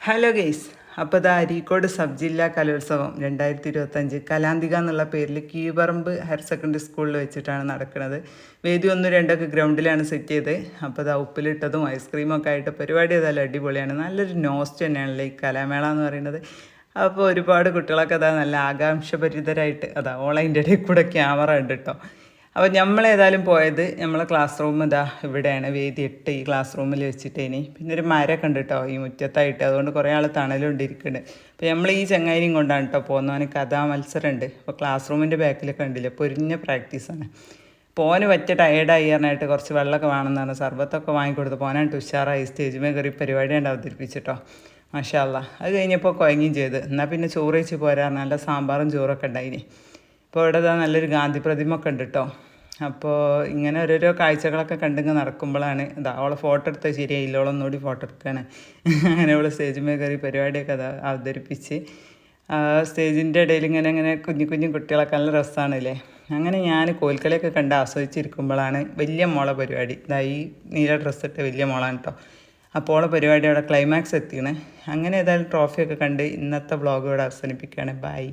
Hello guys, അപ്പോൾ ഇത് Areekode sub ജില്ലാ കലോത്സവം 2025 കലാന്തിക എന്നുള്ള പേരിൽ കീഴ്പറമ്പ് ഹയർ സെക്കൻഡറി സ്കൂളിൽ വെച്ചിട്ടാണ് നടക്കുന്നത്. വേദി 1, 2 ഗ്രൗണ്ടിലാണ് സെറ്റ് ചെയ്ത്. അപ്പോൾ ഇത് ഉപ്പിലിട്ടതും ഐസ്ക്രീമൊക്കെ ആയിട്ട് പരിപാടി ഏതായാലും അടിപൊളിയാണ്. നല്ലൊരു നോസ്റ്റ് തന്നെയാണല്ലോ ഈ കലാമേള എന്ന് പറയുന്നത്. അപ്പോൾ ഒരുപാട് കുട്ടികളൊക്കെ അതാ നല്ല ആകാംക്ഷഭരിതരായിട്ട് ഓൺലൈൻ്റെ ഇടയിൽ കൂടെ ക്യാമറ ഉണ്ട് കേട്ടോ. അപ്പോൾ നമ്മളേതായാലും പോയത് നമ്മളെ ക്ലാസ് റൂം ഇവിടെയാണ്, വേദി 8 ഈ ക്ലാസ് റൂമിൽ വെച്ചിട്ടേനി. പിന്നെ ഒരു മരമൊക്കെ ഉണ്ട് കേട്ടോ ഈ മുറ്റത്തായിട്ട്, അതുകൊണ്ട് കുറേ ആൾ തണലുകൊണ്ടിരിക്കുന്നുണ്ട്. അപ്പോൾ നമ്മൾ ഈ ചങ്ങായിനെയും കൊണ്ടാണ് കേട്ടോ പോകുന്നവന് കഥാ മത്സരമുണ്ട്. അപ്പോൾ ക്ലാസ് റൂമിൻ്റെ ബാക്കിലൊക്കെ ഉണ്ടല്ലോ, പൊരിഞ്ഞ പ്രാക്ടീസാണ്. പോന് പറ്റ ടയേർഡായി പറഞ്ഞായിട്ട് കുറച്ച് വെള്ളമൊക്കെ വേണമെന്ന് പറഞ്ഞാൽ സർബത്തൊക്കെ വാങ്ങിക്കൊടുത്ത് പോനായിട്ട് ഉഷാറായി സ്റ്റേജിമേ കയറി പരിപാടിയായിട്ട് അവതരിപ്പിച്ചിട്ടോ. മാഷാ അല്ലാ. അത് കഴിഞ്ഞപ്പോൾ കുഴങ്ങുകയും ചെയ്ത്. എന്നാൽ പിന്നെ ചോറ് വെച്ച് പോരാ, നല്ല സാമ്പാറും ചോറൊക്കെ ഉണ്ടായിനി. ഇപ്പോൾ ഇവിടെ നല്ലൊരു ഗാന്ധി പ്രതിമ ഒക്കെ ഉണ്ട് കേട്ടോ. അപ്പോൾ ഇങ്ങനെ ഓരോരോ കാഴ്ചകളൊക്കെ കണ്ടിങ്ങനെ നടക്കുമ്പോഴാണ് അവളെ ഫോട്ടോ എടുത്താൽ ശരിയായില്ല, ഓളൊന്നുകൂടി ഫോട്ടോ എടുക്കുകയാണ്. അങ്ങനെ അവൾ സ്റ്റേജിൽ കയറി പരിപാടിയൊക്കെ അവതരിപ്പിച്ച് സ്റ്റേജിൻ്റെ ഇടയിൽ ഇങ്ങനെ കുഞ്ഞു കുഞ്ഞു കുട്ടികളൊക്കെ നല്ല രസമാണല്ലേ. അങ്ങനെ ഞാൻ കോൽക്കളിയൊക്കെ കണ്ട് ആസ്വദിച്ചിരിക്കുമ്പോഴാണ് വലിയ മോളെ പരിപാടി. ഈ നീല ഡ്രസ്സിട്ട് വലിയ മോളാണ് കേട്ടോ. അപ്പോൾ ഓളെ പരിപാടി അവിടെ ക്ലൈമാക്സ് എത്തിയാണ്. അങ്ങനെ ഏതായാലും ട്രോഫിയൊക്കെ കണ്ട് ഇന്നത്തെ വ്ളോഗ് ഇവിടെ അവസാനിപ്പിക്കുകയാണ്. ബൈ.